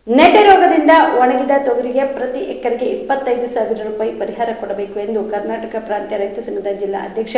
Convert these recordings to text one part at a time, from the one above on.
ನೆಟೆ ರೋಗದಿಂದ ಒಣಗಿದ ತೊಗರಿಗೆ ಪ್ರತಿ ಎಕರೆಗೆ 25,000 ರೂಪಾಯಿ ಪರಿಹಾರ ಕೊಡಬೇಕು ಎಂದು ಕರ್ನಾಟಕ ಪ್ರಾಂತ್ಯ ರೈತ ಸಂಘದ ಜಿಲ್ಲಾ ಅಧ್ಯಕ್ಷ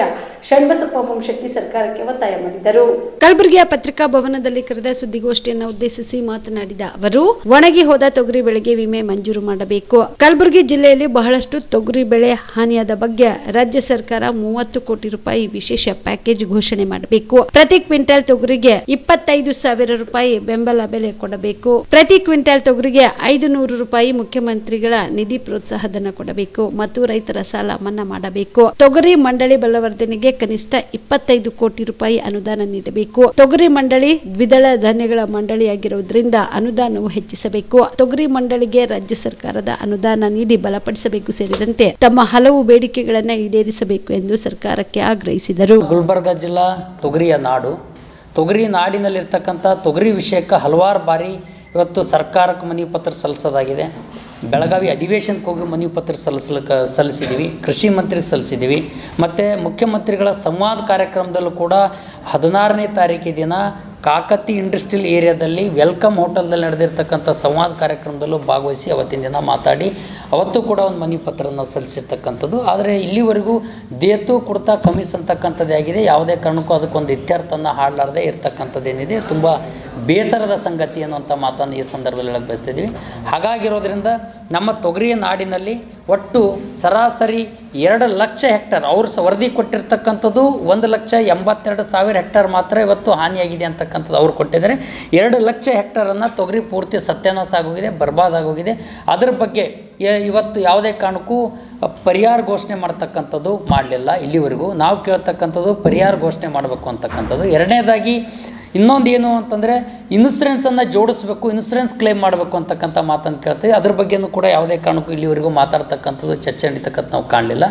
ಷಣ್ಬಸಪ್ಪ ಮೊಮ್ಶೆಟ್ಟಿ ಸರ್ಕಾರಕ್ಕೆ ಒತ್ತಾಯ ಮಾಡಿದರು. ಕಲಬುರಗಿಯ ಪತ್ರಿಕಾ ಭವನದಲ್ಲಿ ಕರೆದ ಸುದ್ದಿಗೋಷ್ಠಿಯನ್ನು ಉದ್ದೇಶಿಸಿ ಮಾತನಾಡಿದ ಅವರು, ಒಣಗಿ ಹೋದ ತೊಗರಿ ಬೆಳೆಗೆ ವಿಮೆ ಮಂಜೂರು ಮಾಡಬೇಕು. ಕಲಬುರಗಿ ಜಿಲ್ಲೆಯಲ್ಲಿ ಬಹಳಷ್ಟು ತೊಗರಿ ಬೆಳೆ ಹಾನಿಯಾದ ಬಗ್ಗೆ ರಾಜ್ಯ ಸರ್ಕಾರ 30 ಕೋಟಿ ರೂಪಾಯಿ ವಿಶೇಷ ಪ್ಯಾಕೇಜ್ ಘೋಷಣೆ ಮಾಡಬೇಕು. ಪ್ರತಿ ಕ್ವಿಂಟಲ್ ತೊಗರಿಗೆ 25,000 ರೂಪಾಯಿ ಬೆಂಬಲ ಬೆಲೆ ಕೊಡಬೇಕು. ಪ್ರತಿ ಕ್ವಿಂಟಲ್ ತೊಗರಿಗೆ 500 ರೂಪಾಯಿ ಮುಖ್ಯಮಂತ್ರಿಗಳ ನಿಧಿ ಪ್ರೋತ್ಸಾಹಧನ ಕೊಡಬೇಕು ಮತ್ತು ರೈತರ ಸಾಲ ಮನ್ನಾ ಮಾಡಬೇಕು. ತೊಗರಿ ಮಂಡಳಿ ಬಲವರ್ಧನೆಗೆ ಕನಿಷ್ಠ 25 ಕೋಟಿ ರೂಪಾಯಿ ಅನುದಾನ ನೀಡಬೇಕು. ತೊಗರಿ ಮಂಡಳಿ ದ್ವಿದಳ ಧಾನ್ಯಗಳ ಮಂಡಳಿಯಾಗಿರುವುದರಿಂದ ಅನುದಾನವು ಹೆಚ್ಚಿಸಬೇಕು. ತೊಗರಿ ಮಂಡಳಿಗೆ ರಾಜ್ಯ ಸರ್ಕಾರದ ಅನುದಾನ ನೀಡಿ ಬಲಪಡಿಸಬೇಕು ಸೇರಿದಂತೆ ತಮ್ಮ ಹಲವು ಬೇಡಿಕೆಗಳನ್ನು ಈಡೇರಿಸಬೇಕು ಎಂದು ಸರ್ಕಾರಕ್ಕೆ ಆಗ್ರಹಿಸಿದರು. ಗುಲ್ಬರ್ಗ ಜಿಲ್ಲಾ ತೊಗರಿಯ ನಾಡು. ತೊಗರಿ ನಾಡಿನಲ್ಲಿರ್ತಕ್ಕಂಥ ತೊಗರಿ ವಿಷಯಕ್ಕೆ ಹಲವಾರು ಬಾರಿ ಇವತ್ತು ಸರ್ಕಾರಕ್ಕೆ ಮನವಿ ಪತ್ರ ಸಲ್ಲಿಸೋದಾಗಿದೆ. ಬೆಳಗಾವಿ ಅಧಿವೇಶನಕ್ಕೆ ಹೋಗಿ ಮನವಿ ಪತ್ರ ಸಲ್ಲಿಸಿದ್ದೀವಿ. ಕೃಷಿ ಮಂತ್ರಿಗೆ ಸಲ್ಲಿಸಿದ್ದೀವಿ. ಮತ್ತು ಮುಖ್ಯಮಂತ್ರಿಗಳ ಸಂವಾದ ಕಾರ್ಯಕ್ರಮದಲ್ಲೂ ಕೂಡ 16ನೇ ತಾರೀಕಿನ ದಿನ ಕಾಕತಿ ಇಂಡಸ್ಟ್ರಿಯಲ್ ಏರಿಯಾದಲ್ಲಿ ವೆಲ್ಕಮ್ ಹೋಟೆಲ್ದಲ್ಲಿ ನಡೆದಿರ್ತಕ್ಕಂಥ ಸಂವಾದ ಕಾರ್ಯಕ್ರಮದಲ್ಲೂ ಭಾಗವಹಿಸಿ ಅವತ್ತಿನ ದಿನ ಮಾತಾಡಿ ಅವತ್ತು ಕೂಡ ಒಂದು ಮನವಿ ಪತ್ರವನ್ನು ಸಲ್ಲಿಸಿರ್ತಕ್ಕಂಥದ್ದು. ಆದರೆ ಇಲ್ಲಿವರೆಗೂ ದೇತು ಕುಡ್ತಾ ಕಮಿಸ್ ಅಂತಕ್ಕಂಥದ್ದೇ ಆಗಿದೆ. ಯಾವುದೇ ಕಾರಣಕ್ಕೂ ಅದಕ್ಕೊಂದು ಇತ್ಯರ್ಥನ ಹಾಡಲಾರದೆ ಇರ್ತಕ್ಕಂಥದ್ದೇನಿದೆ ತುಂಬ ಬೇಸರದ ಸಂಗತಿ ಅನ್ನುವಂಥ ಮಾತನ್ನು ಈ ಸಂದರ್ಭದಲ್ಲಿ ಹೇಳಕ್ಕೆ ಬಯಸ್ತಿದ್ದೀವಿ. ಹಾಗಾಗಿರೋದ್ರಿಂದ ನಮ್ಮ ತೊಗರಿಯ ನಾಡಿನಲ್ಲಿ ಒಟ್ಟು ಸರಾಸರಿ 2 ಲಕ್ಷ ಹೆಕ್ಟರ್ ಅವರು ವರದಿ ಕೊಟ್ಟಿರ್ತಕ್ಕಂಥದ್ದು 1,82,000 ಹೆಕ್ಟರ್ ಮಾತ್ರ ಇವತ್ತು ಹಾನಿಯಾಗಿದೆ ಅಂತಕ್ಕಂಥದ್ದು ಅವ್ರು ಕೊಟ್ಟಿದ್ದಾರೆ. 2 ಲಕ್ಷ ಹೆಕ್ಟರನ್ನು ತೊಗರಿ ಪೂರ್ತಿ ಸತ್ಯಾನಾಶ ಆಗೋಗಿದೆ, ಬರ್ಬಾದಾಗೋಗಿದೆ. ಅದರ ಬಗ್ಗೆ ಇವತ್ತು ಯಾವುದೇ ಕಾರಣಕ್ಕೂ ಪರಿಹಾರ ಘೋಷಣೆ ಮಾಡ್ತಕ್ಕಂಥದ್ದು ಮಾಡಲಿಲ್ಲ. ಇಲ್ಲಿವರೆಗೂ ನಾವು ಕೇಳ್ತಕ್ಕಂಥದ್ದು ಪರಿಹಾರ ಘೋಷಣೆ ಮಾಡಬೇಕು ಅಂತಕ್ಕಂಥದ್ದು. ಎರಡನೇದಾಗಿ ಇನ್ನೊಂದು ಏನು ಅಂತಂದರೆ ಇನ್ಶೂರೆನ್ಸನ್ನು ಜೋಡಿಸ್ಬೇಕು, ಇನ್ಶೂರೆನ್ಸ್ ಕ್ಲೇಮ್ ಮಾಡಬೇಕು ಅಂತಕ್ಕಂಥ ಮಾತನ್ನು ಕೇಳ್ತೀವಿ. ಅದ್ರ ಬಗ್ಗೆಯೂ ಕೂಡ ಯಾವುದೇ ಕಾರಣಕ್ಕೂ ಇಲ್ಲಿವರೆಗೂ ಮಾತಾಡ್ತಕ್ಕಂಥದ್ದು ಚರ್ಚೆ ನಡೀತಕ್ಕಂಥ ನಾವು ಕಾಣಲಿಲ್ಲ.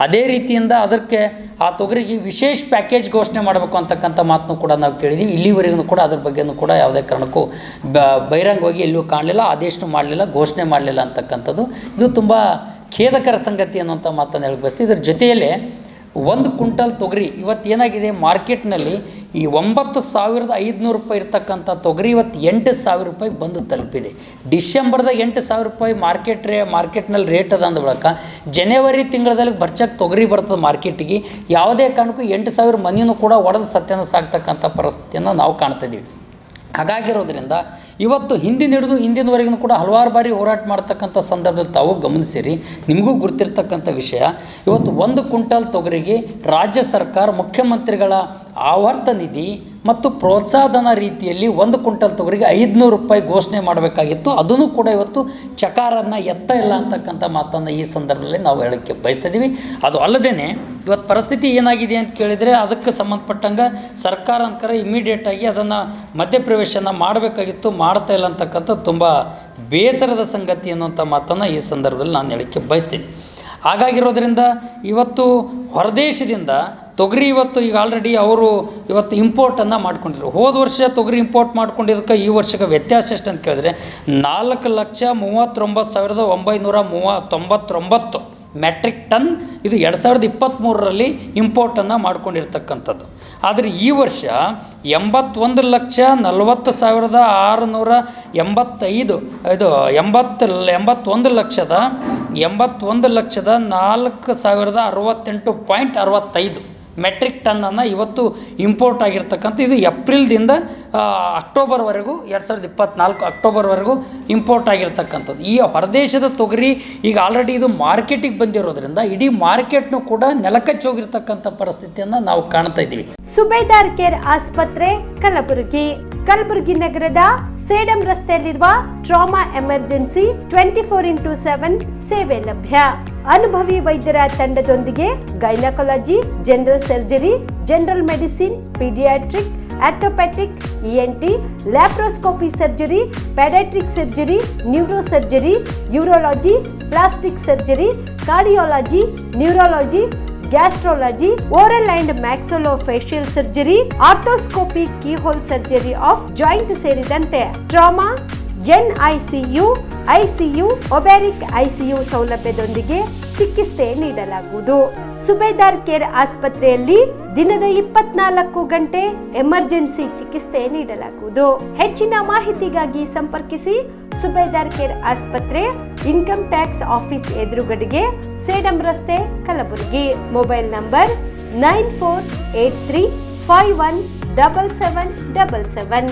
ಅದೇ ರೀತಿಯಿಂದ ಅದಕ್ಕೆ ಆ ತೊಗರಿಗೆ ವಿಶೇಷ ಪ್ಯಾಕೇಜ್ ಘೋಷಣೆ ಮಾಡಬೇಕು ಅಂತಕ್ಕಂಥ ಮಾತನ್ನು ಕೂಡ ನಾವು ಕೇಳಿದ್ದೀವಿ. ಇಲ್ಲಿವರೆಗೂ ಕೂಡ ಅದ್ರ ಬಗ್ಗೆಯೂ ಕೂಡ ಯಾವುದೇ ಕಾರಣಕ್ಕೂ ಬಹಿರಂಗವಾಗಿ ಎಲ್ಲೂ ಕಾಣಲಿಲ್ಲ, ಆದೇಶ ಮಾಡಲಿಲ್ಲ, ಘೋಷಣೆ ಮಾಡಲಿಲ್ಲ ಅಂತಕ್ಕಂಥದ್ದು. ಇದು ತುಂಬ ಖೇದಕರ ಸಂಗತಿ ಅನ್ನುವಂಥ ಮಾತನ್ನು ಹೇಳಕ್ಕೆ ಬಯಸ್ತೀವಿ. ಇದ್ರ ಜೊತೆಯಲ್ಲೇ 1 ಕ್ವಿಂಟಲ್ ತೊಗರಿ ಇವತ್ತು ಏನಾಗಿದೆ ಮಾರ್ಕೆಟ್ನಲ್ಲಿ ಈ 9,500 ರೂಪಾಯಿ ಇರ್ತಕ್ಕಂಥ ತೊಗರಿ ಇವತ್ತು 8,000 ರೂಪಾಯಿಗೆ ಬಂದು ತಲುಪಿದೆ. ಡಿಸೆಂಬರ್ದಾಗ 8,000 ರೂಪಾಯಿ ಮಾರ್ಕೆಟ್ನಲ್ಲಿ ರೇಟ್ ಅದ ಅಂದ ಬಳಿಕ ಜನವರಿ ತಿಂಗಳಲ್ಲಿ ಬರ್ಚಕ್ಕೆ ತೊಗರಿ ಬರ್ತದೆ ಮಾರ್ಕೆಟಿಗೆ. ಯಾವುದೇ ಕಾರಣಕ್ಕೂ 8,000 ಮನಿಯೂ ಕೂಡ ಒಡೆದು ಸತ್ಯಾನಾಶ ಆಗ್ತಕ್ಕಂಥ ಪರಿಸ್ಥಿತಿಯನ್ನು ನಾವು ಕಾಣ್ತಿದ್ದೀವಿ. ಹಾಗಾಗಿರೋದ್ರಿಂದ ಇವತ್ತು ಹಿಂದಿನವರೆಗೂ ಕೂಡ ಹಲವಾರು ಬಾರಿ ಹೋರಾಟ ಮಾಡ್ತಕ್ಕಂಥ ಸಂದರ್ಭದಲ್ಲಿ ತಾವು ಗಮನಿಸಿರಿ, ನಿಮಗೂ ಗುರ್ತಿರ್ತಕ್ಕಂಥ ವಿಷಯ. ಇವತ್ತು 1 ಕ್ವಿಂಟಲ್ ತೊಗರಿಗೆ ರಾಜ್ಯ ಸರ್ಕಾರ ಮುಖ್ಯಮಂತ್ರಿಗಳ ಆವರ್ತ ನಿಧಿ ಮತ್ತು ಪ್ರೋತ್ಸಾಹಧನ ರೀತಿಯಲ್ಲಿ 1 ಕ್ವಿಂಟಲ್ ತೊಗರಿಗೆ 500 ರೂಪಾಯಿ ಘೋಷಣೆ ಮಾಡಬೇಕಾಗಿತ್ತು. ಅದನ್ನು ಕೂಡ ಇವತ್ತು ಚಕಾರನ್ನು ಎತ್ತ ಇಲ್ಲ ಅಂತಕ್ಕಂಥ ಮಾತನ್ನು ಈ ಸಂದರ್ಭದಲ್ಲಿ ನಾವು ಹೇಳೋಕ್ಕೆ ಬಯಸ್ತಿದ್ದೀವಿ. ಅದು ಅಲ್ಲದೇ ಇವತ್ತು ಪರಿಸ್ಥಿತಿ ಏನಾಗಿದೆ ಅಂತ ಕೇಳಿದರೆ ಅದಕ್ಕೆ ಸಂಬಂಧಪಟ್ಟಂಗೆ ಸರ್ಕಾರ ಅಂಕರ ಇಮಿಡಿಯೇಟಾಗಿ ಅದನ್ನು ಮಧ್ಯಪ್ರವೇಶನ ಮಾಡಬೇಕಾಗಿತ್ತು, ಮಾಡ್ತಾ ಇಲ್ಲ ಅಂತಕ್ಕಂಥ ತುಂಬ ಬೇಸರದ ಸಂಗತಿ ಅನ್ನುವಂಥ ಮಾತನ್ನು ಈ ಸಂದರ್ಭದಲ್ಲಿ ನಾನು ಹೇಳೋಕ್ಕೆ ಬಯಸ್ತೀನಿ. ಹಾಗಾಗಿರೋದ್ರಿಂದ ಇವತ್ತು ಹೊರದೇಶದಿಂದ ತೊಗರಿ ಇವತ್ತು ಈಗ ಆಲ್ರೆಡಿ ಅವರು ಇವತ್ತು ಇಂಪೋರ್ಟನ್ನು ಮಾಡ್ಕೊಂಡಿದ್ರು. ಹೋದ ವರ್ಷ ತೊಗರಿ ಇಂಪೋರ್ಟ್ ಮಾಡ್ಕೊಂಡಿದ್ದಕ್ಕೆ ಈ ವರ್ಷಕ್ಕೆ ವ್ಯತ್ಯಾಸ ಎಷ್ಟು ಅಂತ ಕೇಳಿದ್ರೆ 4,39,999 ಮೆಟ್ರಿಕ್ ಟನ್ ಇದು 2023ರಲ್ಲಿ ಇಂಪೋರ್ಟನ್ನು ಮಾಡ್ಕೊಂಡಿರ್ತಕ್ಕಂಥದ್ದು. ಆದರೆ ಈ ವರ್ಷ 81,40,685 ಇದು 81,468.65 ಮೆಟ್ರಿಕ್ ಟನ್ನನ್ನು ಇವತ್ತು ಇಂಪೋರ್ಟ್ ಆಗಿರ್ತಕ್ಕಂಥ ಇದು ಏಪ್ರಿಲ್ದಿಂದ ಅಕ್ಟೋಬರ್ವರೆಗೂ 2024 ಅಕ್ಟೋಬರ್ವರೆಗೂ ಇಂಪೋರ್ಟ್ ಆಗಿರ್ತಕ್ಕಂಥದ್ದು. ಈ ಹೊರದೇಶದ ತೊಗರಿ ಈಗ ಆಲ್ರೆಡಿ ಇದು ಮಾರ್ಕೆಟಿಗೆ ಬಂದಿರೋದ್ರಿಂದ ಇಡೀ ಮಾರ್ಕೆಟ್ನು ಕೂಡ ನೆಲಕಚ್ಚಿ ಹೋಗಿರ್ತಕ್ಕಂಥ ಪರಿಸ್ಥಿತಿಯನ್ನು ನಾವು ಕಾಣ್ತಾ ಇದ್ದೀವಿ. ಸುಬೇದಾರ್ ಕೇರ್ ಆಸ್ಪತ್ರೆ ಕಲಬುರಗಿ ನಗರದ ಸೇಡಂ ರಸ್ತೆಯಲ್ಲಿರುವ ಟ್ರಾಮಾ ಎಮರ್ಜೆನ್ಸಿ 24x7 ಸೇವೆ ಲಭ್ಯ. ಅನುಭವಿ ವೈದ್ಯರ ತಂಡದೊಂದಿಗೆ gynaecology, general surgery, general medicine, paediatric, orthopaedic, ENT, laparoscopy surgery, paediatric surgery, neuro surgery, urology, plastic surgery, cardiology, neurology, gastrology, oral and maxillofacial surgery, arthroscopy, keyhole surgery of joint ಸೇರಿದಂತೆ trauma, NICU, ICU, obstetric ICU ಸೌಲಭ್ಯದೊಂದಿಗೆ ಚಿಕಿತ್ಸೆ ನೀಡಲಾಗುವುದು. ಸುಬೇದಾರ್ care ಆಸ್ಪತ್ರೆಯಲ್ಲಿ ದಿನದ 24 ಗಂಟೆ emergency ಚಿಕಿತ್ಸೆ ನೀಡಲಾಗುವುದು. ಹೆಚ್ಚಿನ ಮಾಹಿತಿಗಾಗಿ ಸಂಪರ್ಕಿಸಿ ಸುಬೇದಾರ್ ಕೇರ್ ಆಸ್ಪತ್ರೆ, ಇನ್ಕಮ್ ಟ್ಯಾಕ್ಸ್ ಆಫೀಸ್ ಎದುರುಗಡೆಗೆ, ಸೇಡಂ ರಸ್ತೆ, ಕಲಬುರಗಿ. Mobile number 9483517777.